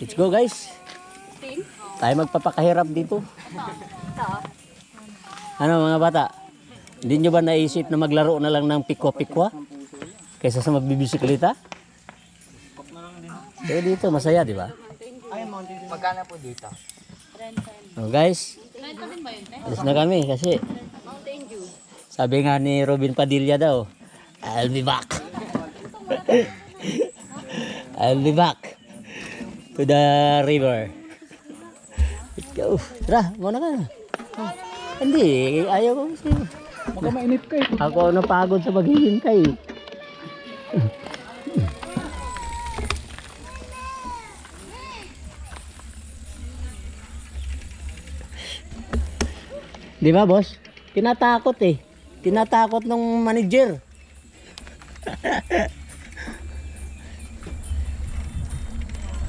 Let's go guys. Tayo magpapakahirap dito. Ano mga bata? Hindi nyo ba naisip na maglaro na lang ng pikwa-pikwa? Kaysa sa magbibisikleta? Pero dito masaya, di ba? Magkano po dito? Oh guys, alis na kami kasi sabi nga ni Robin Padilla daw, I'll be back. I'll be back to the river. Let's go. Tara, muna ka. Hindi, ayaw ko kasi. Baka mainit ka eh. Ako napagod sa paghihintay. Di ba, boss? Tinatakot eh. Tinatakot ng manager.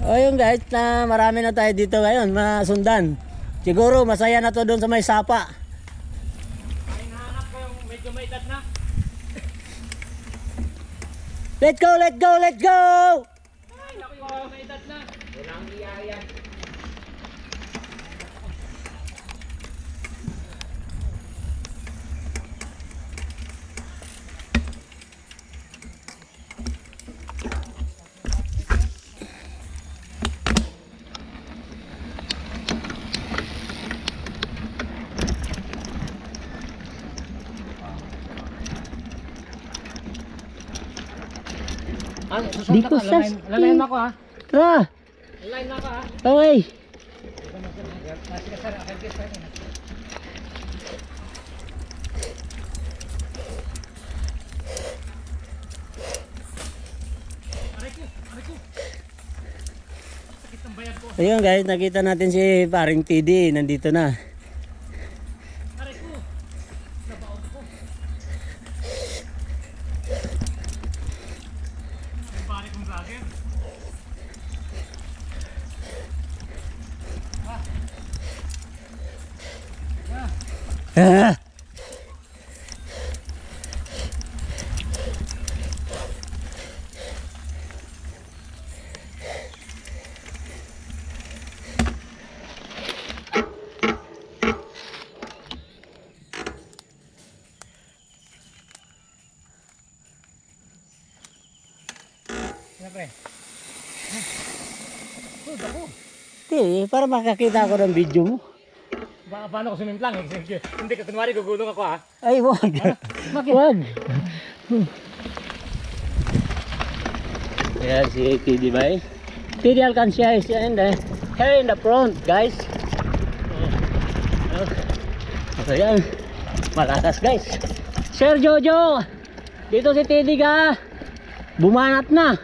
O yun guys, na marami na tayo dito ngayon, masundan. Siguro masaya na to doon sa may sapa. Ay, nahanap ko yung medyo may edad na. Let's go, let's go, let's go! Ay, naku yung may edad na. Walang iyaya. Dito sa Lalayan ako ha. Tara! Lalayan ako ha. Okay. Ayun guys, nakita natin si paring TD, nandito na. Ah! Siyempre. Para makakita ako ng video mo. Paano ko sumimplang eh? Hindi ka kunwari gugulong ako ha. Ay, wag. Wag. Ayan si TD ba eh? TD Alcancia is here in the front, guys. So yan. Malakas guys. Sir Jojo! Dito si TD ka. Bumanat na.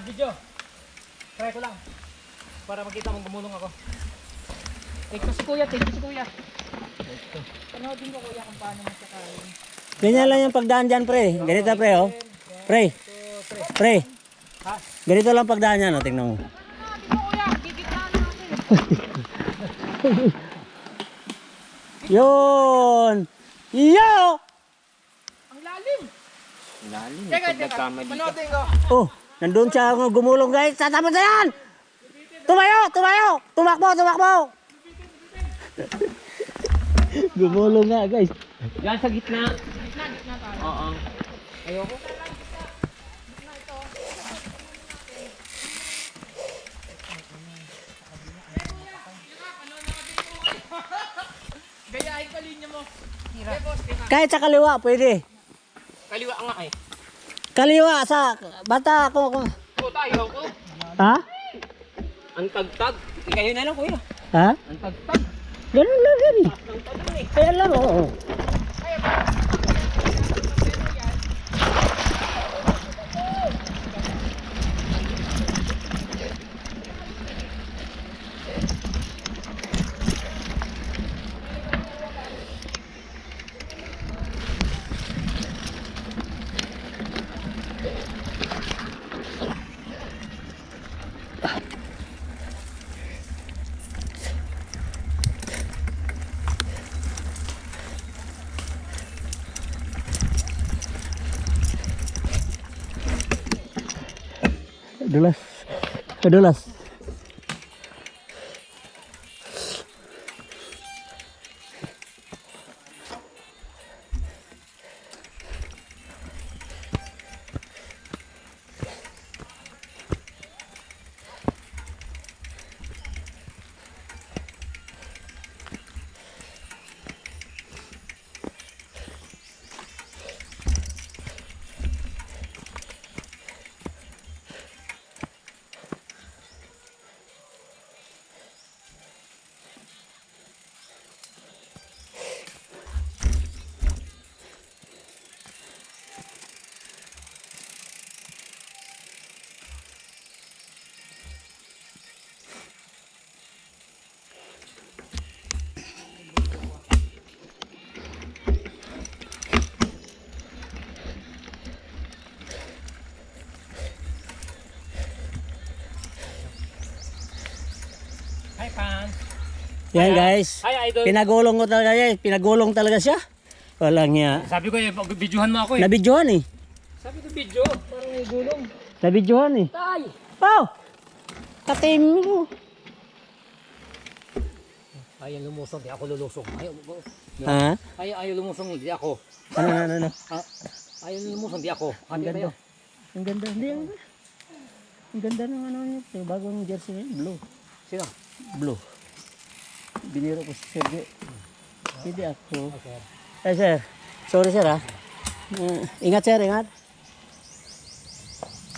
Video. Try ko lang. Para makita mong gumulong ako. Take si kuya, take si kuya. Panoodin ko kuya kung paano masakain. Ganyan lang yung pagdaan dyan, pre. Ganito, pre, oh. Pre. Pre. Ganito lang pagdaan yan, oh. Tingnan mo. Kuya, gigitnaan natin. Yun! Yo! Lalim. Lalim. Teka, Pag nagkamali ka. Panoodin ko. Oh, nandun siya gumulong guys. Tatapos na yan! Tumayo! Tumayo! Tumakbo! Tumakbo! Gumulong nga guys. Yan sa gitna. Gitna tayo. Oo. Ayoko. Gayahin ko linya mo. Okay, boss. Kahit sa kaliwa, pwede. Kaliwa nga eh. Kaliwa sa bata ako. O, tayo ko. Ha? Ang tagtag. Kayo na lang kuya. Ha? Ang tagtag. Ganun lang yan eh. Kaya lang oo. Adulas. Adulas. Hi, fans. Yan guys. Hi, idol. Pinagulong ko talaga yan. Pinagulong talaga siya. Walang niya. Sabi ko eh, videohan mo ako eh. Nabidyohan eh. Sabi ko video, parang may gulong. Nabidyohan eh. Tay! Oh! Katim mo. Ayaw lumusong, di ako lulusong. Ha? Ayaw lumusong, di ako. Ano? Ayaw lumusong, di ako. Ang ganda. Ang ganda. Hindi ang ang ganda ng ano niya. Yung bagong jersey niya. Blue. Sino? Blue. Biniro ko si Sergey. Hindi ako. Okay. Eh sir. Sorry sir ha. Ingat sir, ingat.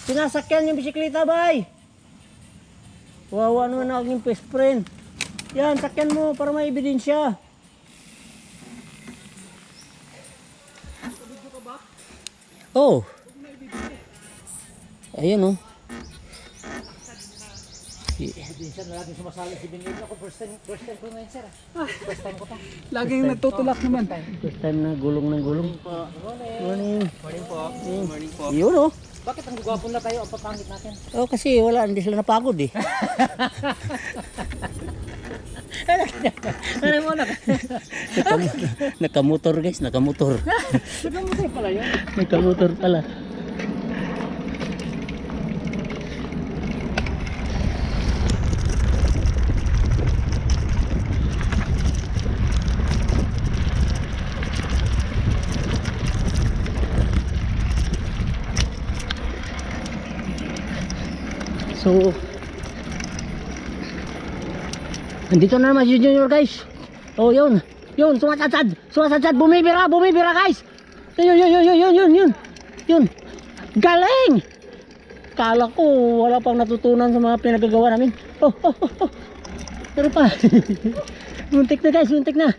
Sinasakyan yung bisikleta bay. Wawa naman ang aking best friend. Yan, sakyan mo para may ebidensya. Oh. Ayun oh. Sir, na laging sumasali si Binil ako. First time ko ngayon, sir. First time ko pa. Laging nagtutulak naman. First time na gulong ng gulong. Morning. Morning po. Morning po. Yun oh. Bakit ang gwapo na tayo ang papangit natin? Oh, kasi wala, hindi sila napagod eh. Ano mo na? Nakamotor guys, nakamotor. Nakamotor pala yun. Nakamotor pala. So, andito na naman si Junior guys. Oh, yun. Yun, sumasadsad. Sumasadsad. Bumibira guys. Yun. Galing! Kala ko wala pang natutunan sa mga pinagagawa namin. Oh. Pero pa. Muntik na guys, muntik na.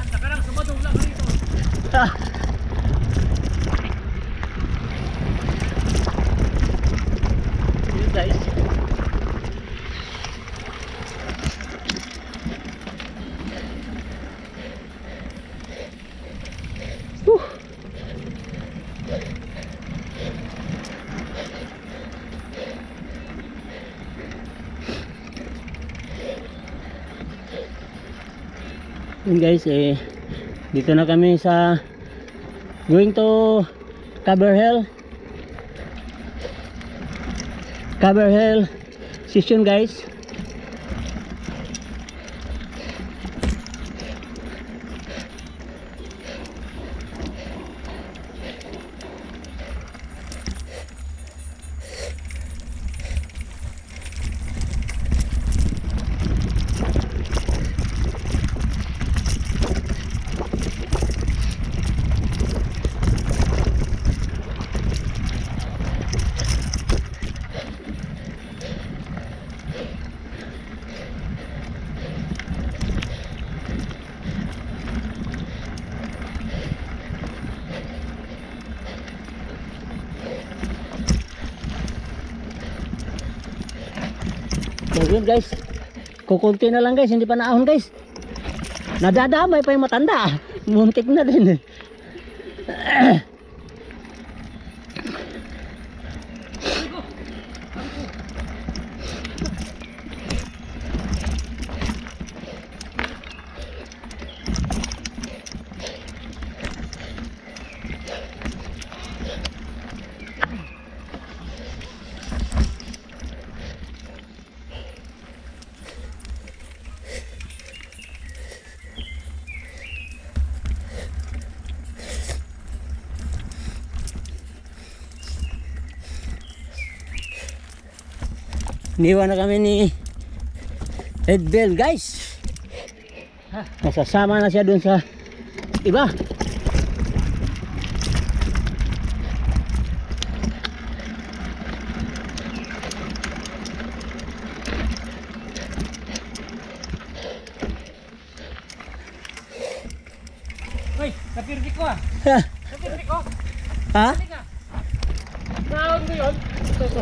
Nakarang sumadong lang rito. Yun guys. Yun guys, dito na kami sa going to Caberhill session guys. So yun guys, kukunti na lang guys, hindi pa naahon guys. Nadadamay pa yung matanda. Muntik na din eh. Niwan na kami ni Edbel guys. Nasasama na siya dun sa iba. Hoy, napirdi ko ah. Ha? Napirdi ko. Ha? Halika. Naon mo yun? Ito.